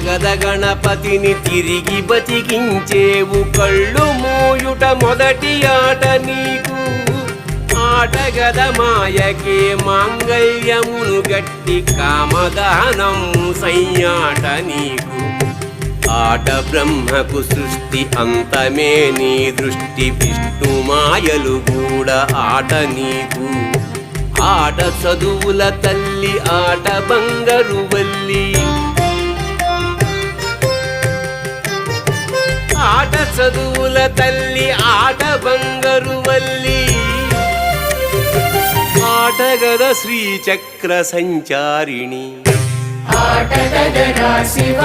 ఆటగద గణపతిని తిరిగి బతికించేవు కళ్ళు మూయుట మొదటి ఆట నీకు ఆటగద మాయకే మాంగళ్యమును గట్టి కామదానము సయ్యాట నీకు ఆట బ్రహ్మకు సృష్టి అంతమే నీ దృష్టి విష్ణు మాయలు కూడా ఆట నీకు ఆట చదువుల తల్లి ఆట బంగారు వల్లి ఆట చదువుల తల్లి ఆట బంగారు వల్లి ఆటగద శ్రీచక్ర సంచారిణి ఆటగద శివ